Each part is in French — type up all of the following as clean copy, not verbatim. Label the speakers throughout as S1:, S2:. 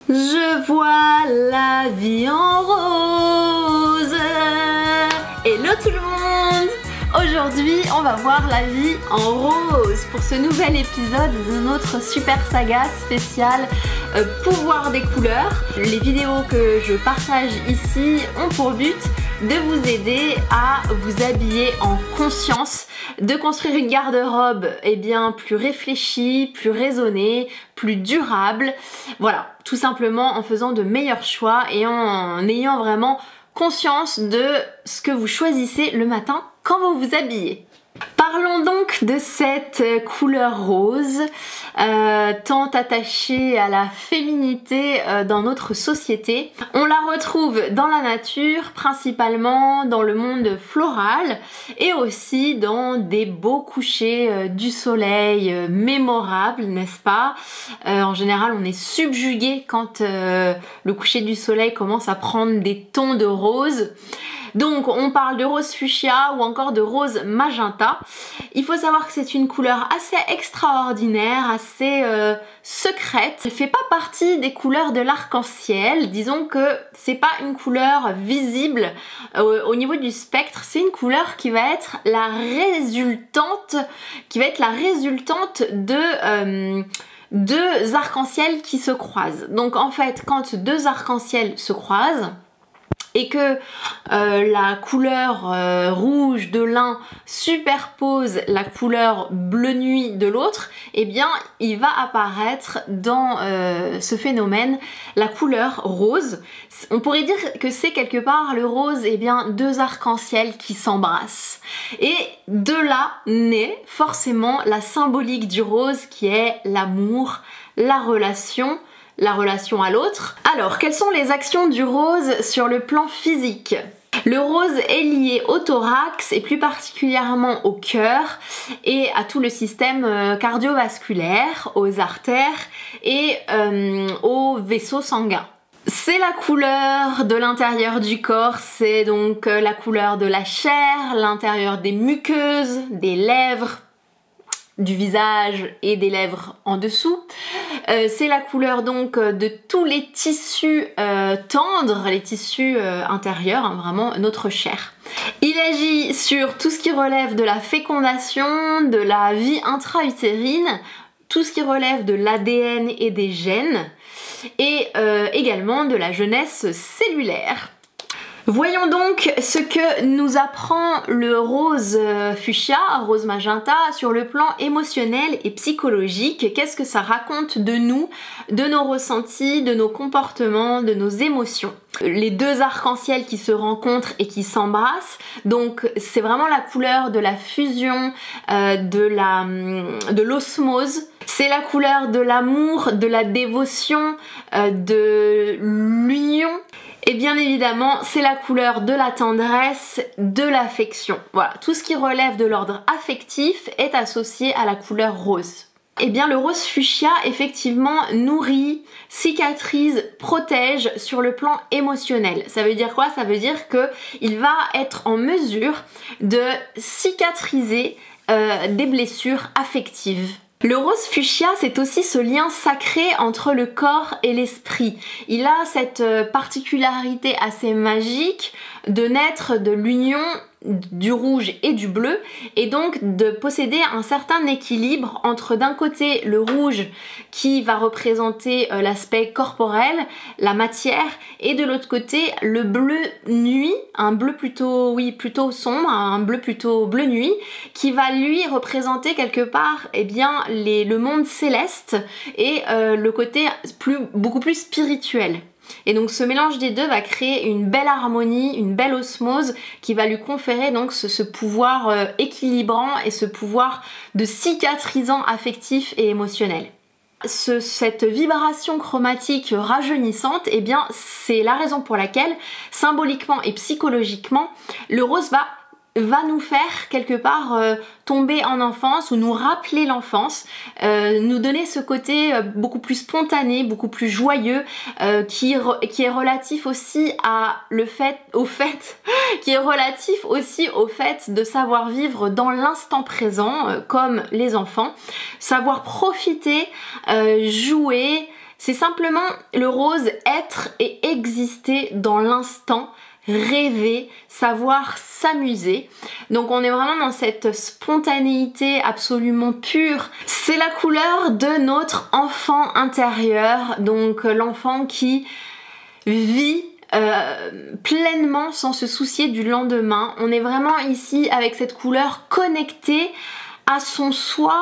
S1: Je vois la vie en rose. Hello tout le monde! Aujourd'hui, on va voir la vie en rose pour ce nouvel épisode de notre super saga spéciale pouvoir des couleurs. Les vidéos que je partage ici ont pour but de vous aider à vous habiller en conscience, de construire une garde-robe plus réfléchie, plus raisonnée, plus durable. Voilà, tout simplement en faisant de meilleurs choix et en ayant vraiment conscience de ce que vous choisissez le matin quand vous vous habillez. Parlons donc de cette couleur rose, tant attachée à la féminité dans notre société. On la retrouve dans la nature, principalement dans le monde floral et aussi dans des beaux couchers du soleil mémorables, n'est-ce pas? En général, on est subjugué quand le coucher du soleil commence à prendre des tons de rose. Donc on parle de rose fuchsia ou encore de rose magenta. Il faut savoir que c'est une couleur assez extraordinaire, assez secrète. Elle fait pas partie des couleurs de l'arc-en-ciel. Disons que c'est pas une couleur visible au niveau du spectre. C'est une couleur qui va être la résultante, de deux arcs-en-ciel qui se croisent. Donc en fait, quand deux arcs-en-ciel se croisent, et que la couleur rouge de l'un superpose la couleur bleu nuit de l'autre, eh bien il va apparaître dans ce phénomène la couleur rose. On pourrait dire que c'est quelque part le rose, deux arcs-en-ciel qui s'embrassent. Et de là naît forcément la symbolique du rose qui est l'amour, la relation à l'autre. Alors, quelles sont les actions du rose sur le plan physique? Le rose est lié au thorax et plus particulièrement au cœur et à tout le système cardiovasculaire, aux artères et aux vaisseaux sanguins. C'est la couleur de l'intérieur du corps, c'est donc la couleur de la chair, l'intérieur des muqueuses, des lèvres, du visage et des lèvres en dessous. C'est la couleur donc de tous les tissus tendres, les tissus intérieurs, vraiment notre chair. Il agit sur tout ce qui relève de la fécondation, de la vie intra-utérine, tout ce qui relève de l'ADN et des gènes, et également de la jeunesse cellulaire. Voyons donc ce que nous apprend le rose fuchsia, rose magenta, sur le plan émotionnel et psychologique. Qu'est-ce que ça raconte de nous, de nos ressentis, de nos comportements, de nos émotions? Les deux arcs-en-ciel qui se rencontrent et qui s'embrassent, donc c'est vraiment la couleur de la fusion, de l'osmose. C'est la couleur de l'amour, de la dévotion, de l'union. Et bien évidemment, c'est la couleur de la tendresse, de l'affection. Voilà, tout ce qui relève de l'ordre affectif est associé à la couleur rose. Et bien le rose fuchsia effectivement nourrit, cicatrise, protège sur le plan émotionnel. Ça veut dire quoi? Ça veut dire qu'il va être en mesure de cicatriser des blessures affectives. Le rose fuchsia, c'est aussi ce lien sacré entre le corps et l'esprit. Il a cette particularité assez magique de naître de l'union du rouge et du bleu et donc de posséder un certain équilibre entre d'un côté le rouge qui va représenter l'aspect corporel, la matière, et de l'autre côté le bleu nuit, un bleu plutôt sombre, un bleu plutôt bleu nuit, qui va lui représenter quelque part le monde céleste et le côté beaucoup plus spirituel. Et donc ce mélange des deux va créer une belle harmonie, une belle osmose qui va lui conférer donc ce pouvoir équilibrant et ce pouvoir de cicatrisant affectif et émotionnel. Cette vibration chromatique rajeunissante, c'est la raison pour laquelle symboliquement et psychologiquement le rose va nous faire quelque part tomber en enfance ou nous rappeler l'enfance, nous donner ce côté beaucoup plus spontané, beaucoup plus joyeux, qui est relatif aussi au fait de savoir vivre dans l'instant présent comme les enfants, savoir profiter, jouer, C'est simplement le rose être et exister dans l'instant, rêver, savoir s'amuser. Donc on est vraiment dans cette spontanéité absolument pure. C'est la couleur de notre enfant intérieur, donc l'enfant qui vit pleinement sans se soucier du lendemain. On est vraiment ici avec cette couleur connectée à son soi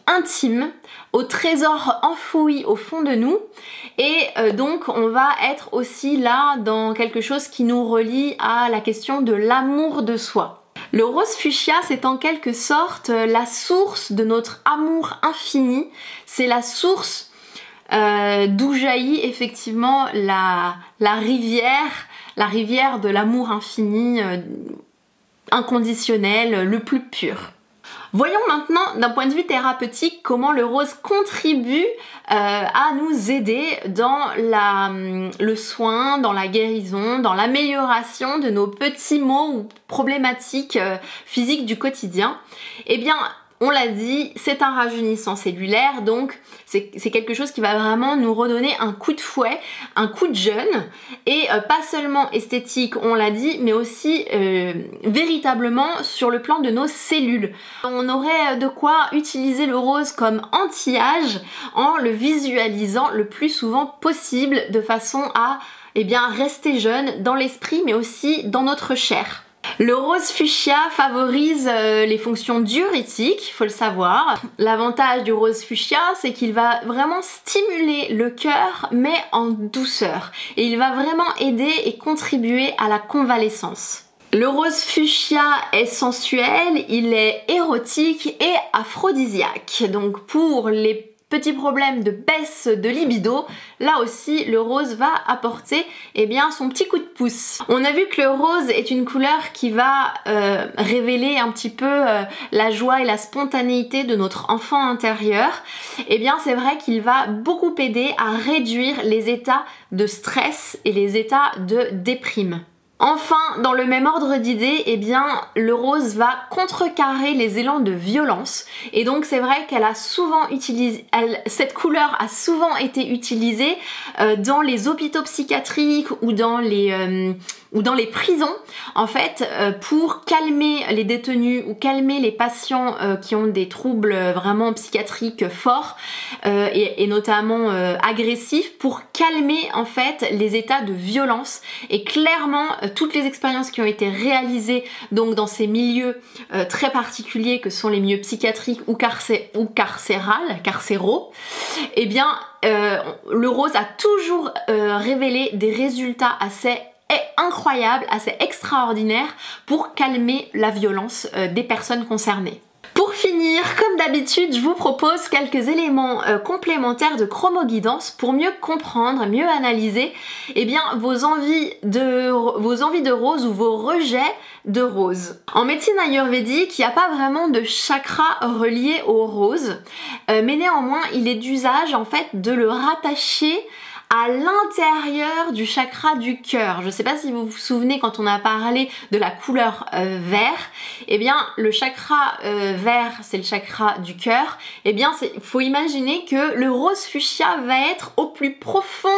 S1: intime, au trésor enfoui au fond de nous, et donc on va être aussi là dans quelque chose qui nous relie à la question de l'amour de soi. Le rose fuchsia, c'est en quelque sorte la source de notre amour infini, c'est la source d'où jaillit effectivement la rivière de l'amour infini, inconditionnel, le plus pur. Voyons maintenant d'un point de vue thérapeutique comment le rose contribue à nous aider dans le soin, dans la guérison, dans l'amélioration de nos petits maux ou problématiques physiques du quotidien. Eh bien, on l'a dit, c'est un rajeunissant cellulaire, donc c'est quelque chose qui va vraiment nous redonner un coup de fouet, un coup de jeune, et pas seulement esthétique, on l'a dit, mais aussi véritablement sur le plan de nos cellules. On aurait de quoi utiliser le rose comme anti-âge en le visualisant le plus souvent possible, de façon à rester jeune dans l'esprit, mais aussi dans notre chair. Le rose fuchsia favorise les fonctions diurétiques, il faut le savoir. L'avantage du rose fuchsia, c'est qu'il va vraiment stimuler le cœur, mais en douceur. Et il va vraiment aider et contribuer à la convalescence. Le rose fuchsia est sensuel, il est érotique et aphrodisiaque. Donc pour les petits problèmes de baisse de libido, là aussi le rose va apporter son petit coup de pouce. On a vu que le rose est une couleur qui va révéler un petit peu la joie et la spontanéité de notre enfant intérieur. C'est vrai qu'il va beaucoup aider à réduire les états de stress et les états de déprime. Enfin, dans le même ordre d'idées, le rose va contrecarrer les élans de violence, et donc c'est vrai qu'elle a souvent utilisé, cette couleur a souvent été utilisée dans les hôpitaux psychiatriques ou dans les prisons, en fait, pour calmer les détenus ou calmer les patients qui ont des troubles vraiment psychiatriques forts et notamment agressifs, pour calmer en fait les états de violence. Et clairement, toutes les expériences qui ont été réalisées donc dans ces milieux très particuliers que sont les milieux psychiatriques ou carcéraux, le rose a toujours révélé des résultats assez incroyables, assez extraordinaires pour calmer la violence des personnes concernées. Pour finir, comme d'habitude, je vous propose quelques éléments complémentaires de chromoguidance pour mieux comprendre, mieux analyser vos envies de rose ou vos rejets de rose. En médecine ayurvédique, il n'y a pas vraiment de chakra relié au rose, mais néanmoins, il est d'usage en fait de le rattacher à l'intérieur du chakra du cœur. Je ne sais pas si vous vous souvenez quand on a parlé de la couleur vert, le chakra vert, c'est le chakra du cœur. Il faut imaginer que le rose fuchsia va être au plus profond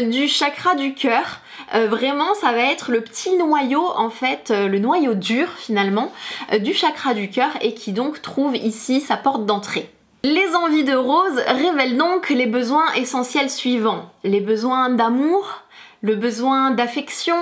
S1: du chakra du cœur. Vraiment, ça va être le petit noyau, en fait, le noyau dur finalement du chakra du cœur, et qui donc trouve ici sa porte d'entrée. Les envies de rose révèlent donc les besoins essentiels suivants: les besoins d'amour, le besoin d'affection,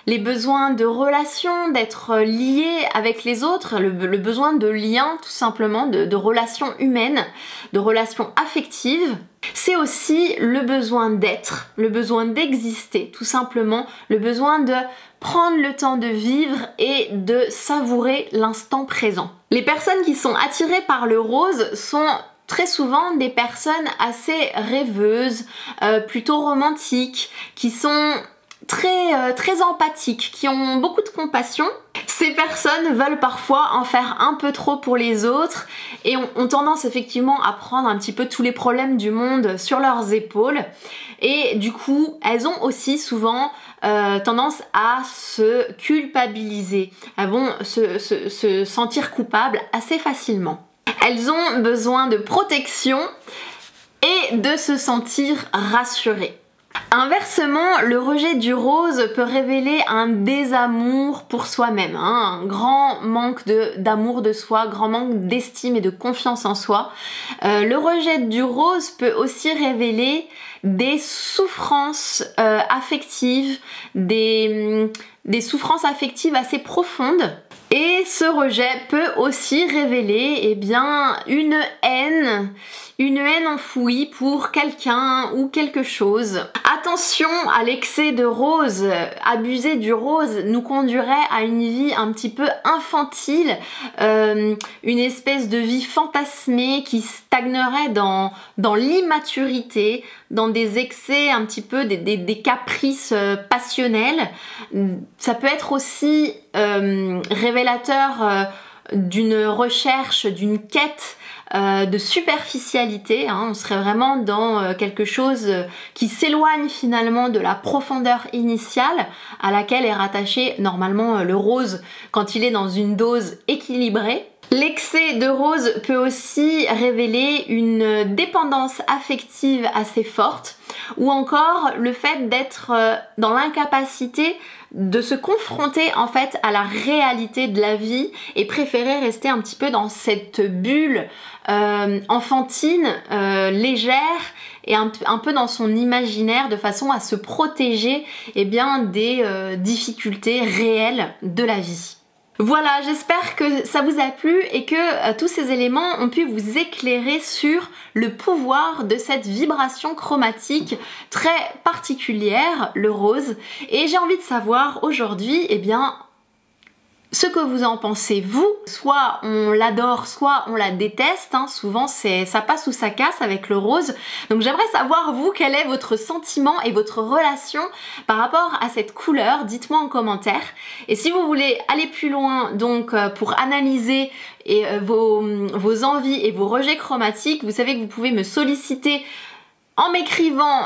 S1: les besoins de relation, d'être lié avec les autres, le besoin de lien tout simplement, de relations humaines, de relations affectives. C'est aussi le besoin d'être, le besoin d'exister tout simplement, le besoin de prendre le temps de vivre et de savourer l'instant présent. Les personnes qui sont attirées par le rose sont très souvent des personnes assez rêveuses, plutôt romantiques, qui sont très empathiques, qui ont beaucoup de compassion. Ces personnes veulent parfois en faire un peu trop pour les autres et ont tendance effectivement à prendre un petit peu tous les problèmes du monde sur leurs épaules, et du coup elles ont aussi souvent tendance à se culpabiliser. Elles vont se sentir coupables assez facilement. Elles ont besoin de protection et de se sentir rassuré. Inversement, le rejet du rose peut révéler un désamour pour soi-même, un grand manque d'amour de soi, grand manque d'estime et de confiance en soi. Le rejet du rose peut aussi révéler des souffrances affectives, des souffrances affectives assez profondes. Et ce rejet peut aussi révéler eh bien, une haine enfouie pour quelqu'un ou quelque chose. Attention à l'excès de rose. Abuser du rose nous conduirait à une vie un petit peu infantile, une espèce de vie fantasmée qui stagnerait dans l'immaturité, dans des excès un petit peu, des caprices passionnels. Ça peut être aussi révélateur d'une recherche, d'une quête de superficialité, on serait vraiment dans quelque chose qui s'éloigne finalement de la profondeur initiale à laquelle est rattaché normalement le rose quand il est dans une dose équilibrée. L'excès de rose peut aussi révéler une dépendance affective assez forte ou encore le fait d'être dans l'incapacité de se confronter en fait à la réalité de la vie et préférer rester un petit peu dans cette bulle enfantine, légère et un peu dans son imaginaire de façon à se protéger eh bien, des difficultés réelles de la vie. Voilà, j'espère que ça vous a plu et que tous ces éléments ont pu vous éclairer sur le pouvoir de cette vibration chromatique très particulière, le rose. Et j'ai envie de savoir aujourd'hui, eh bien, ce que vous en pensez vous. Soit on l'adore, soit on la déteste, souvent ça passe ou ça casse avec le rose. Donc j'aimerais savoir vous, quel est votre sentiment et votre relation par rapport à cette couleur, dites-moi en commentaire. Et si vous voulez aller plus loin donc pour analyser vos envies et vos rejets chromatiques, vous savez que vous pouvez me solliciter en m'écrivant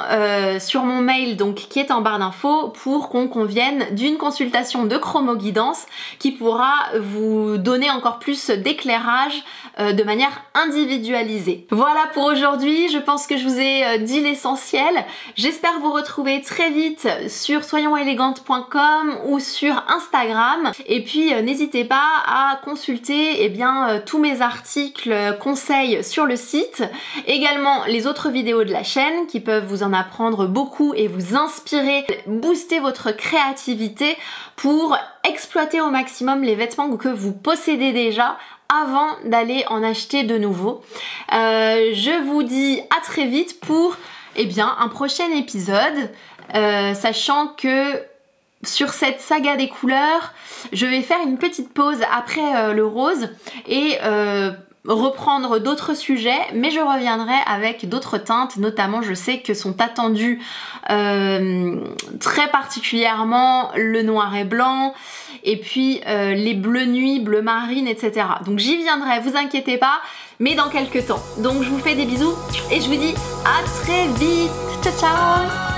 S1: sur mon mail donc qui est en barre d'infos pour qu'on convienne d'une consultation de chromoguidance qui pourra vous donner encore plus d'éclairage de manière individualisée. Voilà pour aujourd'hui, je pense que je vous ai dit l'essentiel. J'espère vous retrouver très vite sur soyonselegantes.com ou sur Instagram. Et puis n'hésitez pas à consulter tous mes articles, conseils sur le site, également les autres vidéos de la chaîne qui peuvent vous en apprendre beaucoup et vous inspirer, booster votre créativité pour exploiter au maximum les vêtements que vous possédez déjà avant d'aller en acheter de nouveaux. Je vous dis à très vite pour un prochain épisode, sachant que sur cette saga des couleurs, je vais faire une petite pause après le rose et reprendre d'autres sujets, mais je reviendrai avec d'autres teintes, notamment je sais que sont attendues très particulièrement le noir et blanc et puis les bleus nuit, bleu marine, etc. Donc j'y viendrai, vous inquiétez pas, mais dans quelques temps. Donc je vous fais des bisous et je vous dis à très vite, ciao ciao.